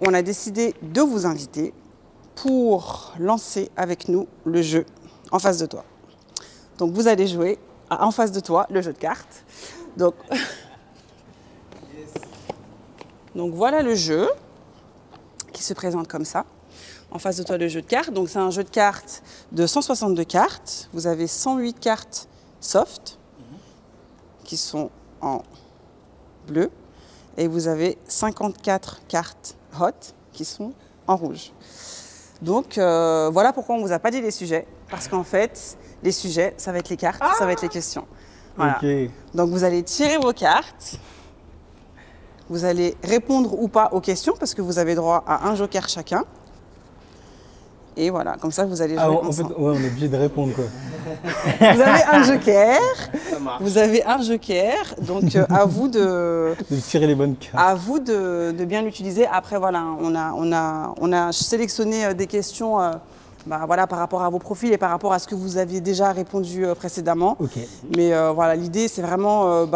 on a décidé de vous inviter pour lancer avec nous le jeu en face de toi. Donc vous allez jouer en face de toi le jeu de cartes. Donc, donc voilà le jeu qui se présente comme ça. En face de toi le jeu de cartes. Donc c'est un jeu de cartes de 162 cartes. Vous avez 108 cartes soft qui sont en bleu. Et vous avez 54 cartes hot qui sont en rouge. Donc voilà pourquoi on ne vous a pas dit les sujets. Parce qu'en fait, les sujets, ça va être les cartes, ça va être les questions. Voilà. Okay. Donc vous allez tirer vos cartes. Vous allez répondre ou pas aux questions parce que vous avez droit à un joker chacun. Et voilà, comme ça vous allez jouer ensemble. En fait, ouais, on est obligé de répondre quoi. Vous avez un joker. Vous avez un joker. Donc à vous de tirer les bonnes cartes. À vous de bien l'utiliser. Après voilà, on a sélectionné des questions voilà, par rapport à vos profils et par rapport à ce que vous aviez déjà répondu précédemment. Okay. Mais voilà, l'idée c'est vraiment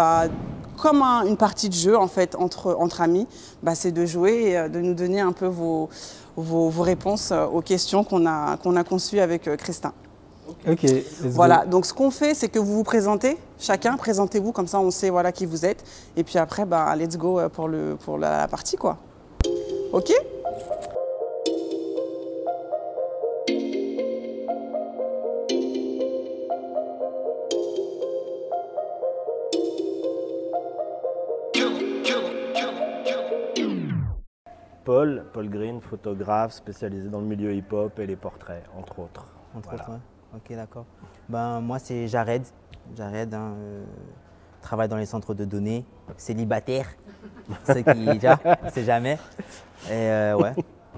comme une partie de jeu en fait entre amis, c'est de jouer et de nous donner un peu vos réponses aux questions qu'on a conçues avec Christin. Ok. Voilà, donc ce qu'on fait, c'est que vous vous présentez, chacun, présentez-vous, comme ça on sait voilà, qui vous êtes. Et puis après, let's go pour la partie quoi. Ok ? Paul Green, photographe spécialisé dans le milieu hip-hop et les portraits, entre autres. Entre autres, ouais. Ok, d'accord. Moi, c'est Jared. Jared, travaille dans les centres de données, célibataire, ceux qui, on sait jamais. Et ouais,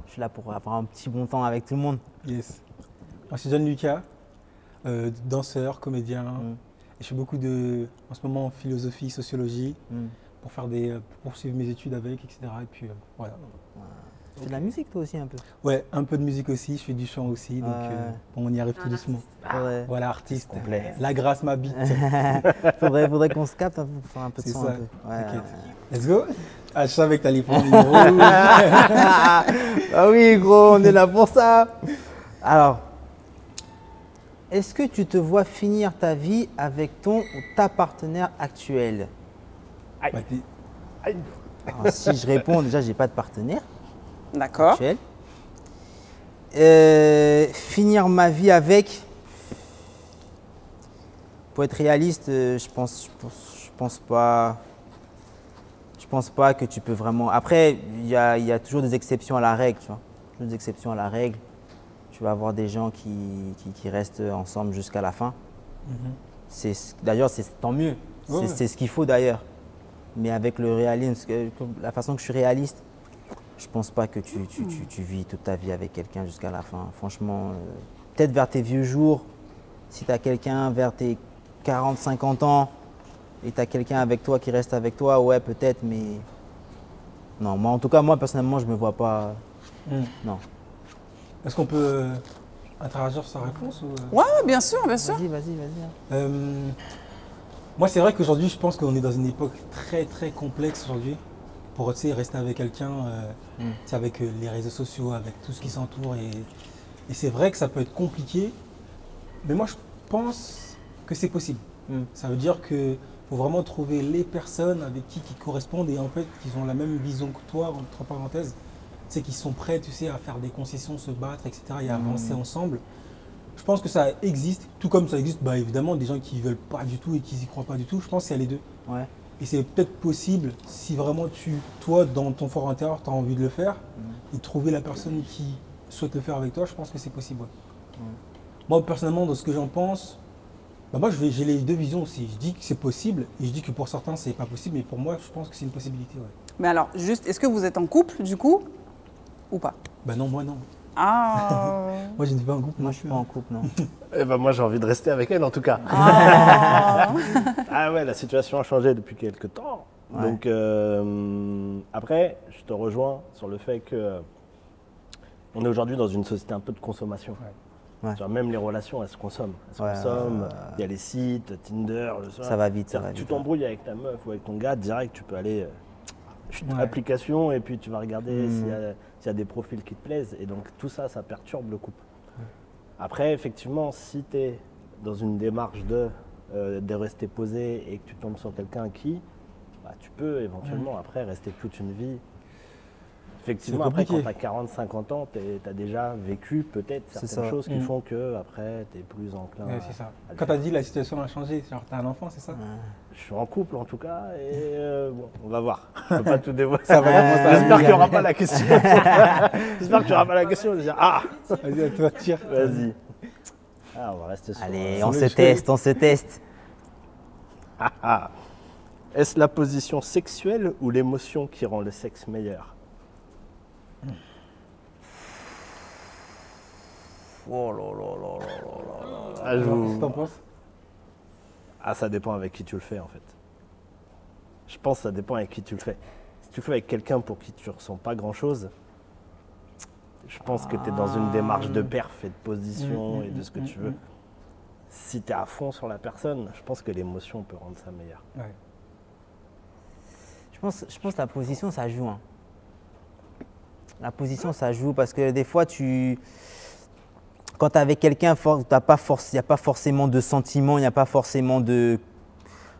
je suis là pour avoir un petit bon temps avec tout le monde. Yes. Moi, c'est John Lucas, danseur, comédien. Et je fais beaucoup en ce moment, philosophie, sociologie. Pour poursuivre mes études avec, etc. Et puis voilà. Tu fais de la musique toi aussi un peu? Ouais, un peu de musique aussi, je fais du chant aussi, donc on y arrive tout doucement. Voilà, artiste. Complet. La grâce m'habite. faudrait qu'on se capte pour faire un peu de son. Ça. Un peu. Ouais. Let's go. Ah, je savais que t'allais prendre le numéro. Ah oui gros, on est là pour ça. Alors, est-ce que tu te vois finir ta vie avec ton ou ta partenaire actuelle? Alors, si je réponds, déjà, j'ai pas de partenaire. D'accord. Finir ma vie avec. Pour être réaliste, je pense pas. Je pense pas que tu peux vraiment. Après, il y a toujours des exceptions à la règle, tu vois. Toujours des exceptions à la règle. Tu vas avoir des gens qui restent ensemble jusqu'à la fin. D'ailleurs, c'est tant mieux. C'est ce qu'il faut d'ailleurs. Mais avec le réalisme, la façon que je suis réaliste, je pense pas que tu vis toute ta vie avec quelqu'un jusqu'à la fin. Franchement, peut-être vers tes vieux jours, si tu as quelqu'un vers tes 40, 50 ans et tu as quelqu'un avec toi qui reste avec toi, ouais, peut-être, mais non. En tout cas, moi, personnellement, je me vois pas. Non. Est-ce qu'on peut interagir sur sa réponse ou... Ouais, bien sûr, bien sûr. Vas-y. Moi, c'est vrai qu'aujourd'hui, je pense qu'on est dans une époque très, très complexe aujourd'hui. Pour rester avec quelqu'un, avec les réseaux sociaux, avec tout ce qui s'entoure. Et c'est vrai que ça peut être compliqué. Mais moi, je pense que c'est possible. Ça veut dire qu'il faut vraiment trouver les personnes avec qui correspondent et en fait, qui ont la même vision que toi, entre parenthèses. Tu sais, qui sont prêts, tu sais, à faire des concessions, se battre, etc. et à avancer ensemble. Je pense que ça existe, tout comme ça existe évidemment des gens qui ne veulent pas du tout et qui n'y croient pas du tout. Je pense qu'il y a les deux. Ouais. Et c'est peut-être possible si vraiment toi, dans ton fort intérieur, tu as envie de le faire et trouver la personne qui souhaite le faire avec toi, je pense que c'est possible. Ouais. Moi, personnellement, dans ce que j'en pense, moi, j'ai les deux visions aussi. Je dis que c'est possible et je dis que pour certains, c'est pas possible, mais pour moi, je pense que c'est une possibilité. Ouais. Mais alors, juste, est-ce que vous êtes en couple du coup ou pas? Non, moi non. Ah. Moi, je n'ai pas en couple. Moi, je suis pas en couple, non. Moi, j'ai envie de rester avec elle, en tout cas. Ah ouais, la situation a changé depuis quelques temps. Ouais. Donc, après, je te rejoins sur le fait que on est aujourd'hui dans une société un peu de consommation. Ouais. Genre, même les relations, elles se consomment. Il y a les sites, Tinder, ça va vite. Tu t'embrouilles avec ta meuf ou avec ton gars, direct, tu peux aller application et puis tu vas regarder s'il y a des profils qui te plaisent. Et donc tout ça, ça perturbe le couple. Après, effectivement, si tu es dans une démarche de rester posé et que tu tombes sur quelqu'un qui, tu peux éventuellement après rester toute une vie. Effectivement, après, quand tu as 40-50 ans, tu as déjà vécu peut-être certaines choses qui font que après tu es plus enclin. Ouais, c'est ça. Quand tu as dit la situation a changé, genre tu as un enfant, c'est ça? Je suis en couple en tout cas et bon, on va voir. Je ne peux pas tout dévoiler. J'espère qu'il n'y aura pas la question. J'espère que tu n'auras pas la question. Vas-y, à toi, tire. Vas-y. On va rester sur. Allez, on se teste. Est-ce la position sexuelle ou l'émotion qui rend le sexe meilleur? Oh là là. Qu'est-ce que t'en penses? Ça dépend avec qui tu le fais en fait. Je pense que ça dépend avec qui tu le fais. Si tu le fais avec quelqu'un pour qui tu ne ressens pas grand-chose, je pense que tu es dans une démarche de perf et de position et de ce que tu veux. Si tu es à fond sur la personne, je pense que l'émotion peut rendre ça meilleur. Ouais. Je pense que la position, ça joue. Hein. La position, ça joue parce que des fois, quand tu es avec quelqu'un, il n'y a pas forcément de sentiments, il n'y a pas forcément de…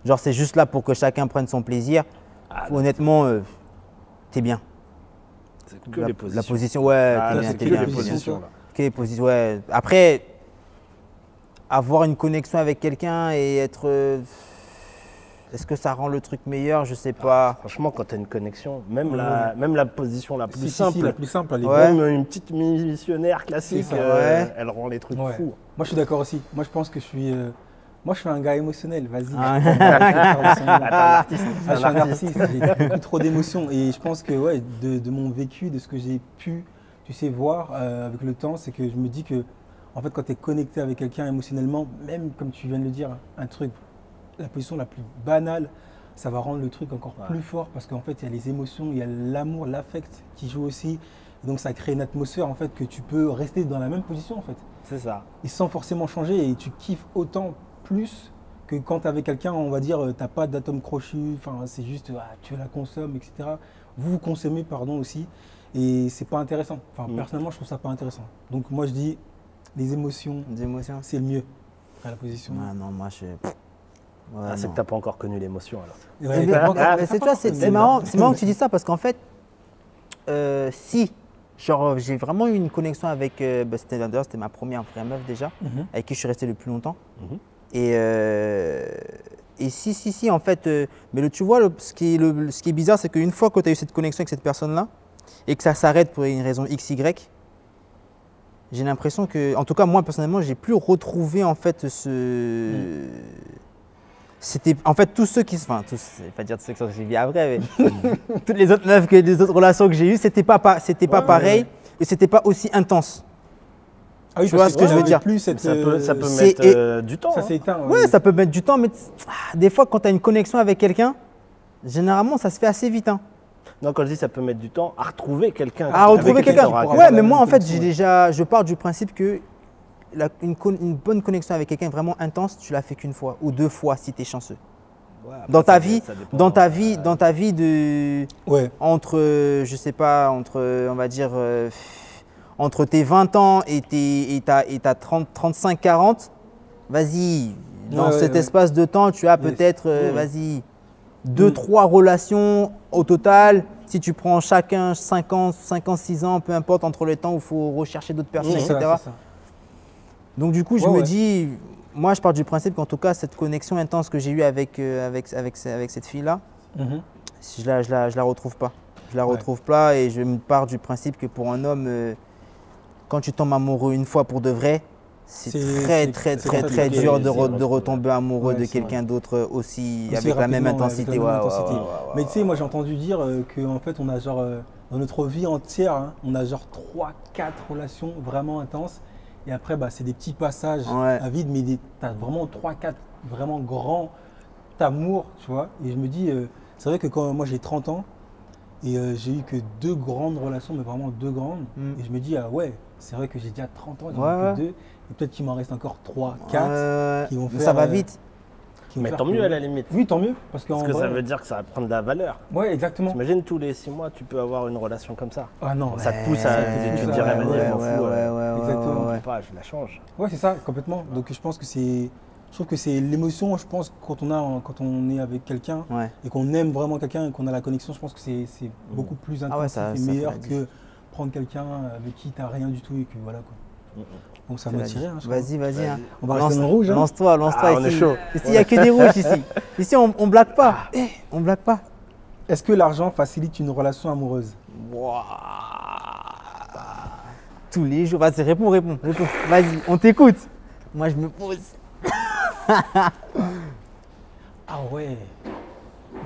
Genre, c'est juste là pour que chacun prenne son plaisir. Honnêtement, t'es bien. C'est que les positions. La position, ouais, t'es bien. Les positions, là. Que les positions, ouais. Après, avoir une connexion avec quelqu'un et être… Est-ce que ça rend le truc meilleur? Je sais pas. Franchement, quand tu as une connexion, même la position la plus simple, la plus simple, même une petite missionnaire classique, elle rend les trucs fous. Moi, je suis d'accord aussi. Moi, je pense que je suis un gars émotionnel. Vas-y. Je suis un artiste. J'ai beaucoup trop d'émotions. Et je pense que de mon vécu, de ce que j'ai pu, voir avec le temps, c'est que je me dis que, en fait, quand tu es connecté avec quelqu'un émotionnellement, même comme tu viens de le dire, un truc, la position la plus banale, ça va rendre le truc encore plus fort parce qu'en fait, il y a les émotions, il y a l'amour, l'affect qui joue aussi. Et donc, ça crée une atmosphère en fait que tu peux rester dans la même position en fait. C'est ça. Et sans forcément changer et tu kiffes autant plus que quand tu es avec quelqu'un, on va dire, tu n'as pas d'atome crochu, c'est juste, tu la consommes, etc. Vous consommez, aussi. Et c'est pas intéressant. Personnellement, je trouve ça pas intéressant. Donc, moi, je dis, les émotions, c'est le mieux à la position. Non, moi, je… c'est que tu n'as pas encore connu l'émotion alors. C'est marrant que tu dis ça parce qu'en fait, si j'ai vraiment eu une connexion avec, c'était ma première vraie meuf déjà, avec qui je suis resté le plus longtemps. Et si, en fait, mais tu vois, ce qui est bizarre, c'est qu'une fois que tu as eu cette connexion avec cette personne-là et que ça s'arrête pour une raison XY, j'ai l'impression que, en tout cas moi personnellement, j'ai plus retrouvé en fait C'était en fait tous ceux qui, je vais pas dire tous ceux qui sont suivis après, mais toutes les autres meufs les autres relations que j'ai eues, c'était pas pareil et c'était pas aussi intense. Ah oui, tu vois ce que je veux dire? Ça peut mettre du temps. Ça s'éteint. Ouais, ça peut mettre du temps, mais des fois quand tu as une connexion avec quelqu'un, généralement ça se fait assez vite. Hein. Non, quand je dis ça peut mettre du temps, à retrouver quelqu'un. Ouais, mais moi en fait, je pars du principe que une bonne connexion avec quelqu'un vraiment intense, tu l'as fait qu'une fois ou 2 fois si tu es chanceux. Ouais, dans ta vie de entre je sais pas, on va dire entre tes 20 ans et ta 35 40, vas-y, dans cet espace de temps, tu as peut-être vas-y 2-3 relations au total. Si tu prends chacun 5 ans, 6 ans, peu importe entre le temps où il faut rechercher d'autres personnes, etc. Donc du coup, je me dis, moi je pars du principe qu'en tout cas, cette connexion intense que j'ai eue avec cette fille-là, je la retrouve pas. Je la retrouve pas et je me pars du principe que pour un homme, quand tu tombes amoureux une fois pour de vrai, c'est très dur de retomber amoureux de quelqu'un d'autre aussi avec la même intensité. Mais tu sais, moi j'ai entendu dire qu'en fait, on a genre, dans notre vie entière, on a genre 3-4 relations vraiment intenses. Et après, c'est des petits passages à vide, mais tu as vraiment 3-4 vraiment grands amours, tu vois. Et je me dis, c'est vrai que quand moi j'ai 30 ans et j'ai eu que 2 grandes relations, mais vraiment 2 grandes. Et je me dis, c'est vrai que j'ai déjà 30 ans, j'en ai que 2. Et peut-être qu'il m'en reste encore 3-4 qui vont faire… Ça va vite. qui vont Mais faire tant que- mieux à la limite. Oui, tant mieux. Parce Parce que ça veut dire que ça va prendre de la valeur. Ouais, exactement. T'imagines tous les 6 mois, tu peux avoir une relation comme ça. Ah non. Ça te pousse à. Tu te dirais, vas-y, je m'en fous. Exactement. Je sais pas, je la change. Ouais, c'est ça, complètement. Donc je pense que c'est. Je trouve que c'est l'émotion, je pense, quand on est avec quelqu'un Ouais. et qu'on aime vraiment quelqu'un et qu'on a la connexion, je pense que c'est beaucoup plus Ah ouais, intensif ça et fait meilleur la que diff. prendre quelqu'un avec qui t'as rien du tout et que voilà quoi. Donc ça C'est m'a la tiré. diff. Hein, je crois. Vas-y. Hein. On va rester dans le rouge. Hein. Lance-toi Ah, on ici. est chaud. Ici, il n'y a que des rouges ici. Ici, on blague pas. On blague pas. Est-ce que l'argent facilite une relation amoureuse? Tous les jours. Vas-y, réponds. Vas-y, on t'écoute. Moi, je me pose. Ah ouais.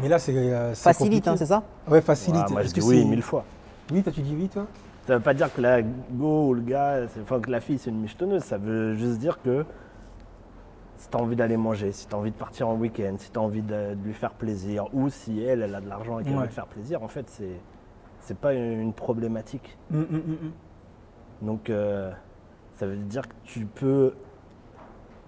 Mais là, c'est Facilite, compliqué. hein, c'est ça? Ouais, facilite. Moi, je Est-ce dis que oui c'est- 1000 fois. Oui, toi tu dis oui, toi? Ça veut pas dire que la go ou le gars, enfin que la fille c'est une michetonneuse. Ça veut juste dire que si tu as envie d'aller manger, si tu as envie de partir en week-end, si tu as envie de lui faire plaisir, ou si elle a de l'argent et qu'elle Ouais. veut te faire plaisir, en fait, c'est pas une problématique. Donc, ça veut dire que tu peux,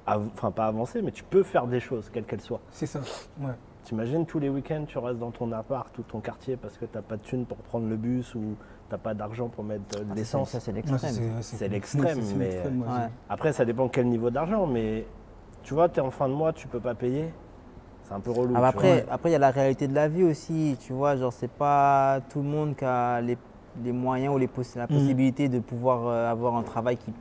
enfin pas avancer, mais tu peux faire des choses, quelles qu'elles soient. C'est ça. Ouais. T'imagines tous les week-ends, tu restes dans ton appart ou ton quartier parce que t'as pas de thune pour prendre le bus ou t'as pas d'argent pour mettre de l'essence. Ça, c'est Ouais, l'extrême. C'est l'extrême, c'est mais- l'extrême, ouais. Ouais. Après, ça dépend quel niveau d'argent, mais tu vois, t'es en fin de mois, tu peux pas payer. C'est un peu relou. Ah bah tu vois. après, il y a la réalité de la vie aussi, tu vois, genre c'est pas tout le monde qui a les moyens ou la possibilité de pouvoir avoir un travail qui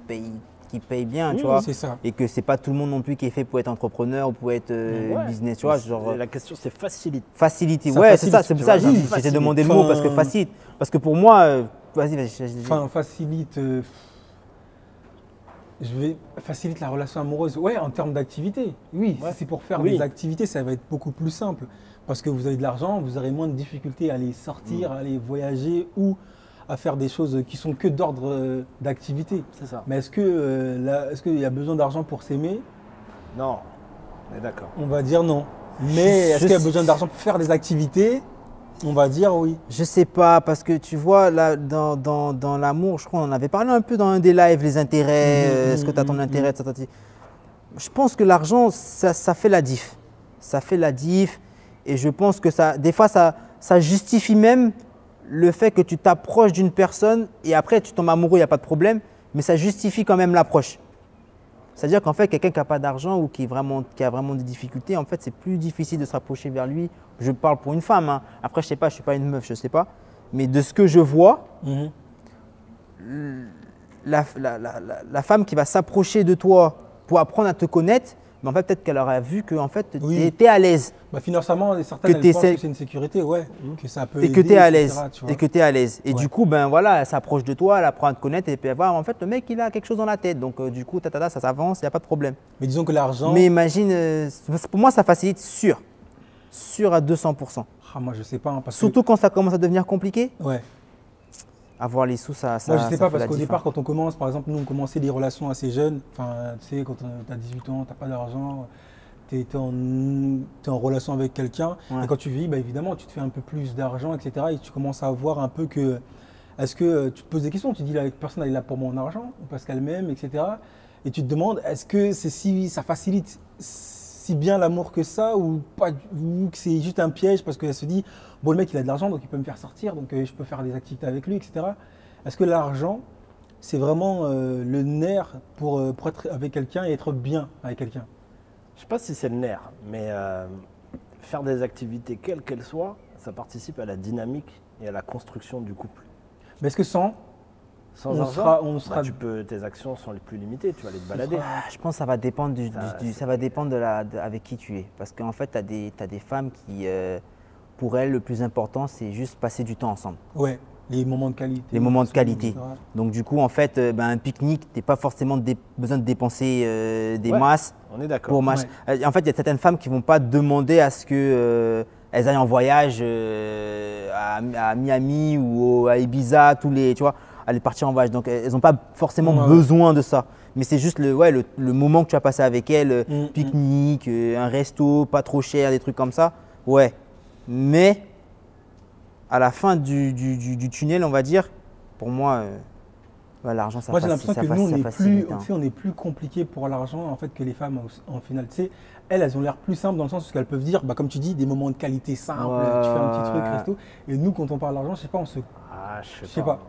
paye bien, tu vois. C'est ça. Et que c'est pas tout le monde non plus qui est fait pour être entrepreneur ou pour être Ouais. business, tu vois, Mais genre la question, c'est facilité. facilité. Ça Ouais, facilite, c'est ça, c'est tu pour ça vois. que Oui, j'ai facilite. demandé le mot parce que Enfin- facilite. Parce que pour moi, vas-y, Enfin, facilite la relation amoureuse. Ouais, en termes d'activité. Oui, Ouais. si c'est pour faire Oui. des activités, ça va être beaucoup plus simple. Parce que vous avez de l'argent, vous aurez moins de difficultés à aller sortir, à aller voyager ou à faire des choses qui sont que d'ordre d'activité. C'est ça. Mais est-ce qu'il y a besoin d'argent pour s'aimer? Non, on est d'accord. On va dire non. Mais est-ce qu'il y a besoin d'argent pour faire des activités? On va dire oui. Je sais pas, parce que tu vois, là, dans l'amour, je crois qu'on en avait parlé un peu dans un des lives, les intérêts, est-ce que tu as ton intérêt, etc. Je pense que l'argent, ça fait la diff. Ça fait la diff. Et je pense que des fois, ça justifie même le fait que tu t'approches d'une personne et après, tu tombes amoureux, il n'y a pas de problème, mais ça justifie quand même l'approche. C'est-à-dire qu'en fait, quelqu'un qui n'a pas d'argent ou qui a vraiment des difficultés, en fait, c'est plus difficile de se rapprocher vers lui. Je parle pour une femme. Hein. Après, je ne sais pas, je ne suis pas une meuf, je ne sais pas. Mais de ce que je vois, la femme qui va s'approcher de toi pour apprendre à te connaître, mais en fait, peut-être qu'elle aura vu que en fait, Oui. tu étais à l'aise Bah, financièrement, certaines Que elles pensent t'essaies- que c'est une sécurité, ouais. Que ça peut et que aider, tu es à etc., l'aise. tu vois. Et que tu es à l'aise. Et Ouais. du coup, ben voilà, elle s'approche de toi, elle apprend à te connaître et puis elle voit, en fait, le mec, il a quelque chose dans la tête. Donc, du coup, ça s'avance, il n'y a pas de problème. Mais disons que l'argent. Mais imagine, pour moi, ça facilite sûr. Sûr à 200%. Ah, moi, je sais pas. Hein, parce Surtout quand ça commence à devenir compliqué, que. Ouais. avoir les sous, ça Moi, je sais ça pas, fait parce la qu'au diff, départ, hein. quand on commence, par exemple, nous, on commençait des relations assez jeunes. Enfin, tu sais, quand tu as 18 ans, tu n'as pas d'argent, tu es en relation avec quelqu'un. Ouais. Et quand tu vis, bah, évidemment, tu te fais un peu plus d'argent, etc. Et tu commences à voir un peu que. Est-ce que tu te poses des questions? Tu te dis, la personne, elle est là pour mon argent, ou parce qu'elle m'aime, etc. Et tu te demandes, est-ce que ça facilite si bien l'amour que ça, ou pas, ou que c'est juste un piège parce qu'elle se dit, bon, le mec, il a de l'argent, donc il peut me faire sortir, donc je peux faire des activités avec lui, etc. Est-ce que l'argent, c'est vraiment le nerf pour être avec quelqu'un et être bien avec quelqu'un? Je sais pas si c'est le nerf, mais faire des activités, quelles qu'elles soient, ça participe à la dynamique et à la construction du couple. Mais est-ce que sans Sans argent, tes actions sont les plus limitées, tu vas aller te balader. Ah, je pense que ça va dépendre, ça va dépendre avec qui tu es. Parce qu'en fait, tu as des femmes qui, pour elles, le plus important, c'est juste passer du temps ensemble. Ouais, les moments de qualité. Les moments de qualité. etc. Donc du coup, en fait, un pique-nique, tu n'as pas forcément besoin de dépenser des Ouais. masses On est d'accord. pour match. En fait, il y a certaines femmes qui ne vont pas demander à ce que elles aillent en voyage à Miami ou à Ibiza, tu vois, aller partir en voyage. Donc elles n'ont pas forcément Ouais, ouais. besoin de ça. Mais c'est juste le moment que tu vas passer avec elles, Mm, pique-nique, un resto, pas trop cher, des trucs comme ça. Ouais. Mais à la fin du tunnel, on va dire, pour moi, Ouais, l'argent, ça Moi, j'ai l'impression que nous, facilite. on est plus compliqué pour l'argent en fait que les femmes en final. Tu sais, elles ont l'air plus simples dans le sens où elles peuvent dire, bah, comme tu dis, des moments de qualité simples, tu fais un petit truc, resto. Et nous, quand on parle d'argent, je sais pas, on se. Ah, Je sais pas.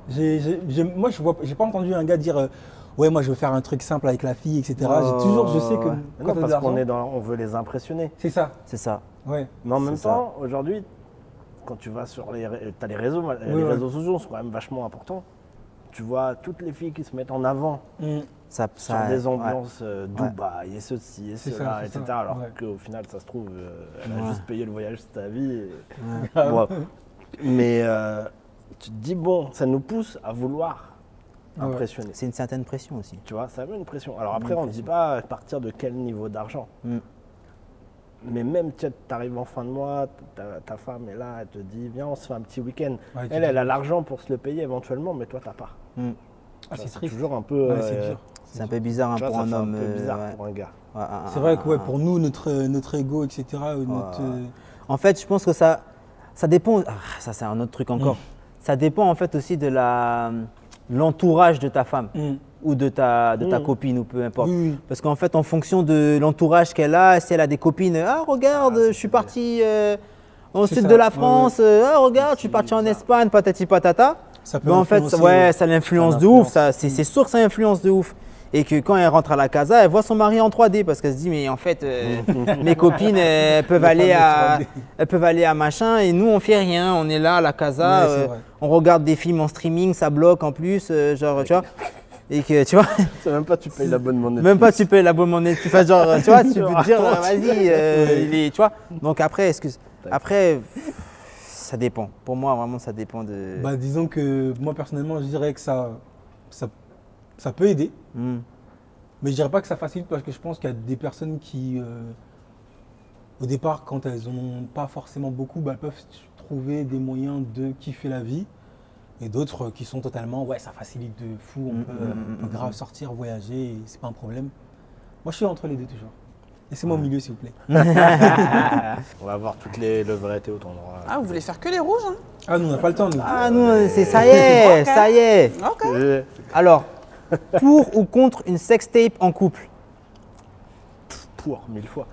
Moi, j'ai pas entendu un gars dire, ouais, moi, je veux faire un truc simple avec la fille, etc. Je sais que non, parce qu'on on veut les impressionner. C'est ça. C'est ça. Ouais. Mais en même temps, aujourd'hui, quand tu vas sur les réseaux, les réseaux sociaux sont quand même vachement importants. Tu vois toutes les filles qui se mettent en avant sur des ambiances Dubaï et ceci et cela, etc. Alors qu'au final, ça se trouve, elle a juste payé le voyage de ta vie. Bon. Mais tu te dis, bon, ça nous pousse à vouloir impressionner. C'est une certaine pression aussi. Tu vois, ça met une pression. Alors après, on ne dit pas à partir de quel niveau d'argent. Mais même, tu arrives en fin de mois, ta femme est là, elle te dit, viens, on se fait un petit week-end. Ouais, elle a l'argent pour se le payer éventuellement, mais toi, tu n'as pas. C'est toujours un peu. C'est un peu bizarre pour un homme. C'est un peu bizarre pour un gars. C'est vrai que pour nous, notre ego, etc. En fait, je pense que ça dépend. Ça, c'est un autre truc encore. Ça dépend en fait aussi de l'entourage de ta femme. Ou de ta copine, ou peu importe. Parce qu'en fait, en fonction de l'entourage qu'elle a, si elle a des copines, regarde, je suis parti au sud de la France, regarde, je suis parti en Espagne, patati patata. En fait, ça l'influence de ouf, c'est sûr que ça influence de ouf. Et que quand elle rentre à la casa, elle voit son mari en 3D parce qu'elle se dit, mais en fait, mes copines, elles peuvent aller à machin et nous, on fait rien. On est là à la casa, on regarde des films en streaming, ça bloque en plus, genre, tu vois. Et que tu vois. C'est même pas tu payes l'abonnement Netflix. Même pas tu payes l'abonnement Netflix. Tu fais genre, tu vois, tu peux te dire, vas-y, tu vois. Donc après, ça dépend. Pour moi, vraiment, ça dépend de. Bah, disons que moi, personnellement, je dirais que ça peut aider. Mais je dirais pas que ça facilite parce que je pense qu'il y a des personnes qui, au départ, quand elles n'ont pas forcément beaucoup, elles peuvent trouver des moyens de kiffer la vie. Et d'autres qui sont totalement, ça facilite de fou, on peut grave sortir, voyager, et c'est pas un problème. Moi, je suis entre les deux toujours. Laissez-moi au milieu, s'il vous plaît. On va voir toutes les levrettes au endroit. Ah, vous voulez faire que les rouges hein? Ah, nous, on n'a pas le temps, nous. Ah, nous, ça y est, ça y est. Ok. Alors, pour ou contre une sextape en couple? Pour, 1000 fois.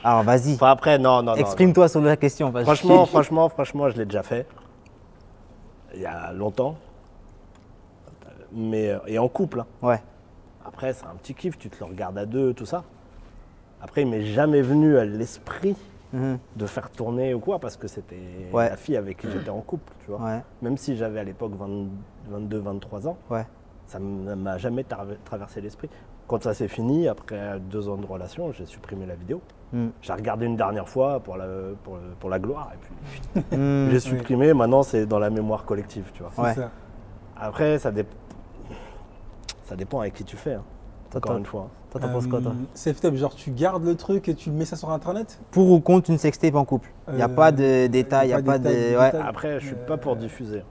Alors, vas-y. Enfin, après, non. Exprime-toi sur la question. Franchement, je l'ai déjà fait. Il y a longtemps. Et en couple. Ouais. Après, c'est un petit kiff, tu te le regardes à deux, tout ça. Après, il m'est jamais venu à l'esprit de faire tourner ou quoi, parce que c'était la fille avec qui j'étais en couple, tu vois. Ouais. Même si j'avais à l'époque 22, 23 ans, ça ne m'a jamais traversé l'esprit. Quand ça s'est fini, après 2 ans de relation, j'ai supprimé la vidéo. J'ai regardé une dernière fois pour la gloire, et puis j'ai supprimé. Maintenant, c'est dans la mémoire collective, tu vois. C'est ça. Après, ça dépend avec qui tu fais, encore une fois. Toi, t'en penses quoi, toi? Safetape, genre tu gardes le truc et tu mets ça sur Internet? Pour ou contre une sextape en couple? Il n'y a pas de détails, il n'y a pas de… Après, je suis pas pour diffuser.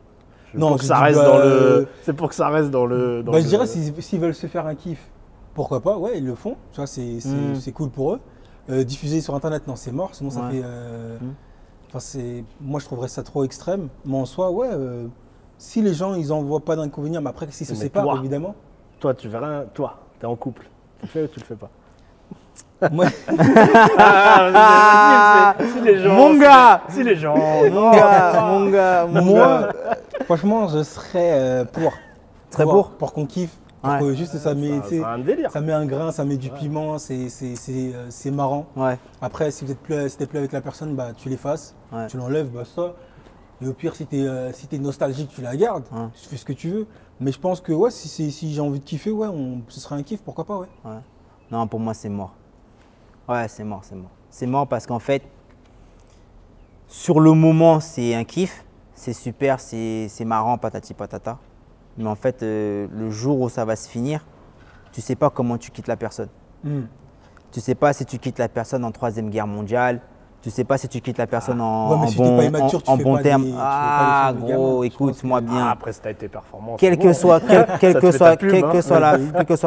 Non, pour que ça reste dans le… C'est pour que ça reste dans le… je dirais, s'ils veulent se faire un kiff, pourquoi pas, ils le font. Tu vois, c'est cool pour eux. Diffuser sur Internet, non, c'est mort, sinon ça fait… Moi, je trouverais ça trop extrême. Mais en soi, si les gens, ils n'en voient pas d'inconvénient, mais après, s'ils se séparent, évidemment… Toi, tu verras, toi, t'es en couple. Tu le fais ou tu le fais pas? Moi… Si les gens… Mon gars, Moi, franchement, je serais pour. Pour qu'on kiffe. Pour que juste ça met… C'est un délire. Ça met un grain, ça met du piment, c'est marrant. Après, si t'es plus avec la personne, tu l'effaces, tu l'enlèves, ça. Et au pire, si t'es nostalgique, tu la gardes, tu fais ce que tu veux. Mais je pense que si j'ai envie de kiffer, ce serait un kiff, pourquoi pas, Non, pour moi, c'est mort. C'est mort. C'est mort parce qu'en fait, sur le moment, c'est un kiff, c'est super, c'est marrant, patati patata. Mais en fait, le jour où ça va se finir, tu ne sais pas comment tu quittes la personne. Tu ne sais pas si tu quittes la personne en 3e guerre mondiale. Tu ne sais pas si tu quittes la personne en bon terme. Gros, écoute-moi bien. Après, si tu as été performant. Quelle que soit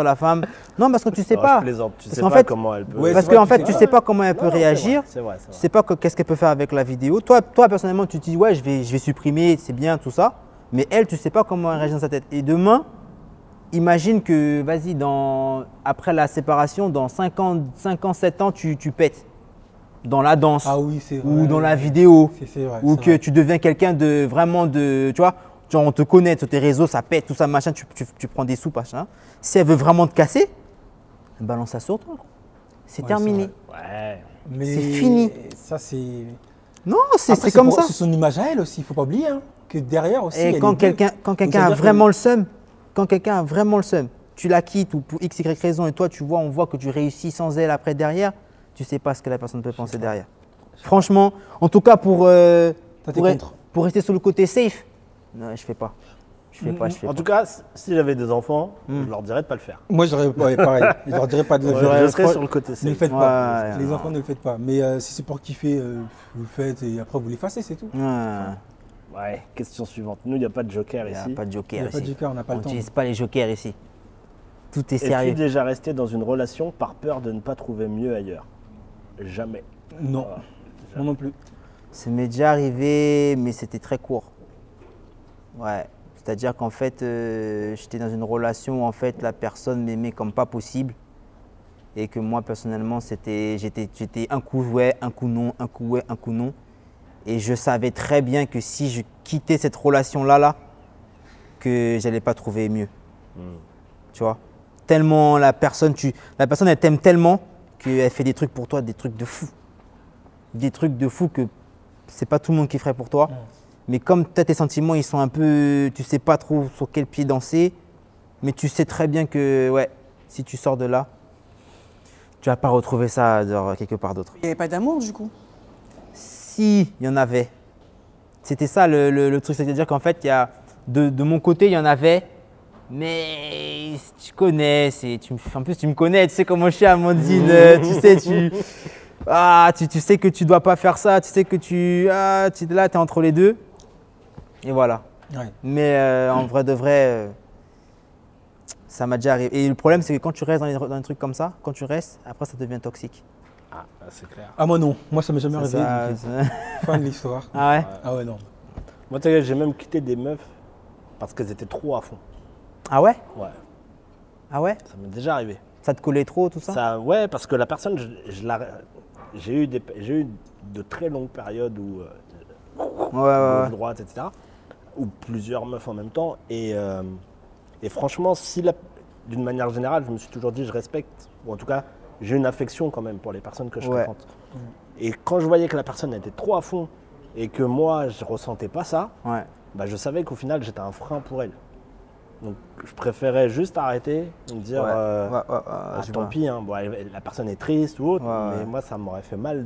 la femme. Non, parce que tu ne sais pas. Tu sais pas comment elle peut. Parce qu'en fait, tu ne sais pas comment elle peut réagir. C'est vrai. Tu ne sais pas qu'est-ce qu'elle peut faire avec la vidéo. Toi, personnellement, tu te dis, je vais supprimer, c'est bien, tout ça. Mais elle, tu ne sais pas comment elle réagit dans sa tête. Et demain, imagine que, vas-y, après la séparation, dans 5 ans, 7 ans, tu pètes. Dans la danse, Ah oui, c'est vrai. ou dans la vidéo, C'est vrai. ou c'est que vrai. tu deviens quelqu'un de vraiment de, tu vois, genre on te connaît sur tes réseaux, ça pète, tout ça, machin, tu prends des sous, machin. Si elle veut vraiment te casser, balance ça sur toi. C'est Ouais, terminé. c'est Ouais. Mais c'est fini. Ça, c'est. Non, Après, c'est comme ça. C'est son image à elle aussi, il ne faut pas oublier. Hein, que derrière aussi. Et elle quand est belle. quelqu'un ça a veut dire vraiment le seum, tu la quittes ou pour x, y raison et toi, on voit que tu réussis sans elle après derrière, tu sais pas ce que la personne peut penser derrière. Franchement, en tout cas pour t'es contre. rester sur le côté safe, non, je fais pas. Je fais pas. En tout cas, si j'avais des enfants, je leur dirais de pas le faire. Moi, j'aurais pareil. Je leur dirais pas de le Je faire. serais sur le côté Ne le safe. faites pas. Ouais, Les non. enfants, ne le faites pas. Mais si c'est pour kiffer, vous le faites et après vous l'effacez, c'est tout. Ouais, Ouais, question suivante. Nous, il n'y a pas de joker il n'y a ici. pas de Il joker n'y a pas de ici. joker, on n'a pas On le temps. n'utilise pas les jokers ici. Tout est Es-tu sérieux. déjà resté dans une relation par peur de ne pas trouver mieux ailleurs? Jamais. Non, moi non plus. Ça m'est déjà arrivé, mais c'était très court. Ouais. C'est-à-dire qu'en fait, j'étais dans une relation où en fait, la personne m'aimait comme pas possible. Et que moi, personnellement, j'étais un coup ouais, un coup non, un coup ouais, un coup non. Et je savais très bien que si je quittais cette relation-là, que j'allais pas trouver mieux. Tu vois? Tellement la personne, elle t'aime tellement qu'elle fait des trucs pour toi, des trucs de fou. Des trucs de fou que c'est pas tout le monde qui ferait pour toi. Mais comme tu as tes sentiments, ils sont un peu, tu sais pas trop sur quel pied danser, mais tu sais très bien que ouais, si tu sors de là, tu vas pas retrouver ça quelque part d'autre. Il n'y avait pas d'amour du coup. Si, il y en avait. C'était ça le truc, c'est-à-dire qu'en fait, il y a, de mon côté, il y en avait, mais tu connais, en plus tu me connais, tu sais comment je suis, Amandine, tu sais, tu sais que tu dois pas faire ça, tu sais que là, tu es entre les deux, et voilà. Ouais. Mais en vrai de vrai, ça m'a déjà arrivé. Et le problème, c'est que quand tu restes dans des trucs comme ça, quand tu restes, après ça devient toxique. Ah, c'est clair. Ah, moi non. Moi, ça m'est jamais arrivé. Ça- donc, ça- fin de l'histoire. Ah ouais? Ah ouais, non. Moi, tu sais, j'ai même quitté des meufs parce qu'elles étaient trop à fond. Ah ouais? Ouais, Ah ouais? ça m'est déjà arrivé. Ça te collait trop, tout ça? Ouais, parce que la personne, j'ai eu de très longues périodes où Ouais. gauche, droite, etc. Ou plusieurs meufs en même temps. Et franchement, d'une manière générale, je me suis toujours dit, je respecte, ou en tout cas, j'ai une affection quand même pour les personnes que je Ouais. fréquente. Et quand je voyais que la personne était trop à fond et que moi, je ressentais pas ça, Ouais. bah, je savais qu'au final, j'étais un frein pour elle. Donc, je préférais juste arrêter, me dire, je tant vois. pis, hein, bon, la personne est triste ou autre, Ouais, mais ouais. moi, ça m'aurait fait mal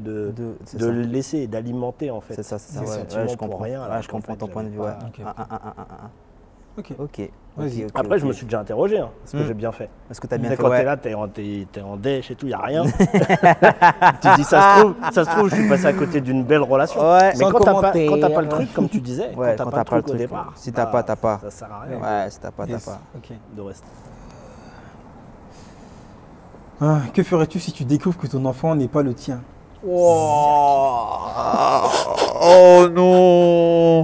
C'est de ça. le laisser et d'alimenter, en fait. C'est ça, c'est ça. des Ouais, sentiments ouais, je pour comprends. rien, alors Ouais, je qu'en comprends fait, ton point de vue. j'avais Ouais. pas- Ok. Ok. Vas-y. Après, je me suis déjà interrogé, hein, ce que j'ai bien fait. Parce que tu as bien Mais fait. quand Ouais. t'es là, t'es en dèche et tout, y a rien. Tu te dis, ça se trouve, je suis passé à côté d'une belle relation. Ouais. Mais Sans quand t'as commenter. pas le truc, comme tu disais, Ouais, quand t'as pas le truc au départ, Si t'as pas, t'as pas. ça sert à rien Ouais, si t'as pas, t'as Yes. pas. Ok. de rester. Ah, que ferais-tu si tu découvres que ton enfant n'est pas le tien? Oh non!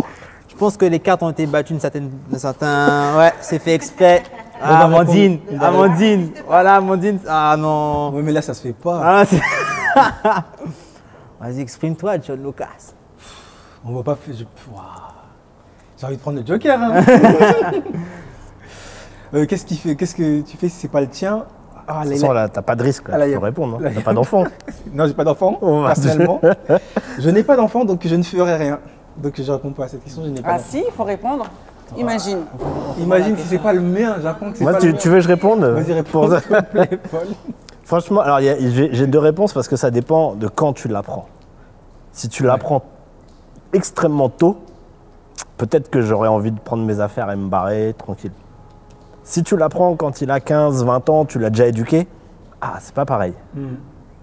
Je pense que les cartes ont été battues d'un certain. Ouais, c'est fait exprès. Ah, On va Amandine, répondre. Amandine, voilà Amandine. Ah non. Ouais, mais là, ça se fait pas. Ah, Vas-y, exprime-toi, John Lucas. On va pas faire. Waouh. J'ai envie de prendre le joker. Hein. Qu'est-ce que tu fais si c'est pas le tien? Ah, De toute façon, là, t'as pas de risque, là, Ah, là, tu y a- peux répondre. là, Hein. y T'as a- pas d'enfant. Non, j'ai pas d'enfant, On va- personnellement. Je n'ai pas d'enfant, donc je ne ferai rien. Donc je réponds pas à cette question, je n'ai pas Ah d'enfant. si, il faut répondre. Imagine. Imagine si c'est pas le mien, j'apprends que c'est Moi, pas tu le mien. veux que je réponde? Vas-y, réponds, Pour- s'il te plaît, Paul. Franchement, alors j'ai deux réponses parce que ça dépend de quand tu l'apprends. Si tu l'apprends extrêmement tôt, peut-être que j'aurais envie de prendre mes affaires et me barrer tranquille. Si tu l'apprends quand il a 15, 20 ans, tu l'as déjà éduqué, c'est pas pareil.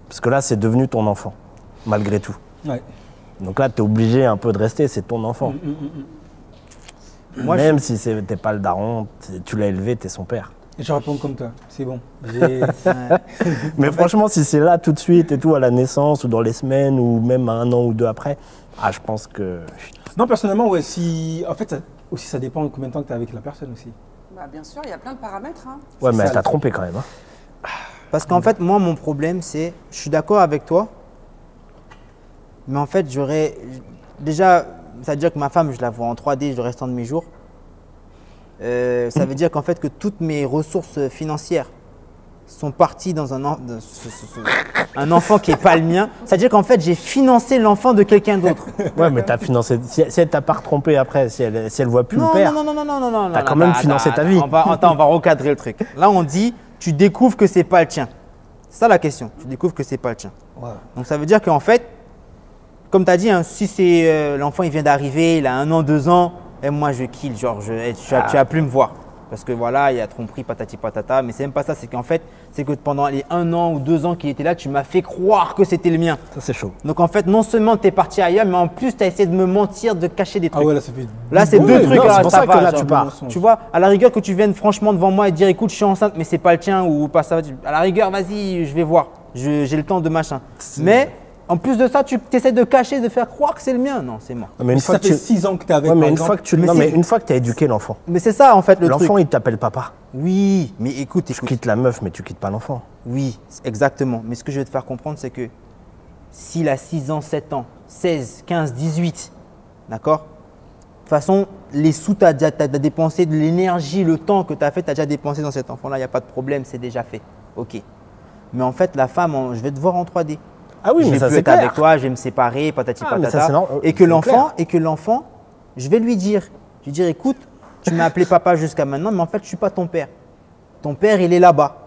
Parce que là, c'est devenu ton enfant, malgré tout. Ouais. Donc là, tu es obligé un peu de rester, c'est ton enfant. Moi, Même si t'es pas le daron, tu l'as élevé, t'es son père. Et je réponds comme toi, c'est bon. J'ai- Mais franchement, si c'est là tout de suite et tout, à la naissance ou dans les semaines ou même un an ou deux après, je pense que... Non, personnellement, ouais, si. En fait, Aussi, ça dépend de combien de temps que tu es avec la personne aussi. Bah, bien sûr, il y a plein de paramètres. Hein. Ouais, mais ça, elle t'a trompé quand même. Hein. Parce qu'en fait, moi, mon problème, c'est, je suis d'accord avec toi, mais en fait, déjà, ça veut dire que ma femme, je la vois en 3D le restant de mes jours. Ça veut dire qu'en fait, que toutes mes ressources financières sont parties dans un enfant qui n'est pas le mien. Ça veut dire qu'en fait, j'ai financé l'enfant de quelqu'un d'autre. Ouais, mais t'as financé. Si elle t'a pas retrompé après, si elle voit plus le père. Non. T'as quand même financé ta vie. On va recadrer le truc. Là, on dit, tu découvres que c'est pas le tien. C'est ça la question. Tu découvres que c'est pas le tien. Ouais. Donc ça veut dire qu'en fait, comme tu as dit, hein, si c'est l'enfant il vient d'arriver, il a 1 an, 2 ans, et moi je kill, genre tu vas plus me voir. Parce que voilà, il y a tromperie, patati patata, mais c'est même pas ça, c'est qu'en fait, c'est que pendant les 1 an ou 2 ans qu'il était là, tu m'as fait croire que c'était le mien. Ça, c'est chaud. Donc en fait, non seulement tu es parti ailleurs, mais en plus tu as essayé de me mentir, de cacher des trucs. Ah ouais, là, ça fait. Là, c'est Oui, deux trucs. non, c'est là, pour ça ça que va, là, genre, tu pars. Tu vois, à la rigueur que tu viennes franchement devant moi et dire écoute, je suis enceinte, mais c'est pas le tien ou pas ça. À la rigueur, vas-y, je vais voir. J'ai le temps de machin. Mais en plus de ça, tu essaies de cacher, de faire croire que c'est le mien. Non, c'est mort. Mais Mais une ça fois que fait tu. 6 ans que tu es avec Ouais, mais par une exemple. fois que tu. Mais Non, si- mais une fois que tu as éduqué l'enfant, Mais c'est ça en fait le truc. l'enfant, il t'appelle papa. Oui, mais écoute. Tu quittes la meuf, mais tu quittes pas l'enfant. Oui, exactement. Mais ce que je veux te faire comprendre, c'est que s'il a 6 ans, 7 ans, 16, 15, 18, d'accord? De toute façon, les sous, tu as dépensé de l'énergie, le temps que tu as fait, tu as déjà dépensé dans cet enfant-là, il n'y a pas de problème, c'est déjà fait. Ok. Mais en fait, la femme, je vais te voir en 3D. Ah oui, Je mais vais ça, plus c'est être clair. avec toi, je vais me séparer, patati Ah, mais patata. ça, c'est normal. Et que C'est l'enfant, je vais lui dire, écoute, tu m'as appelé papa jusqu'à maintenant, mais en fait, je ne suis pas ton père. Ton père, il est là-bas.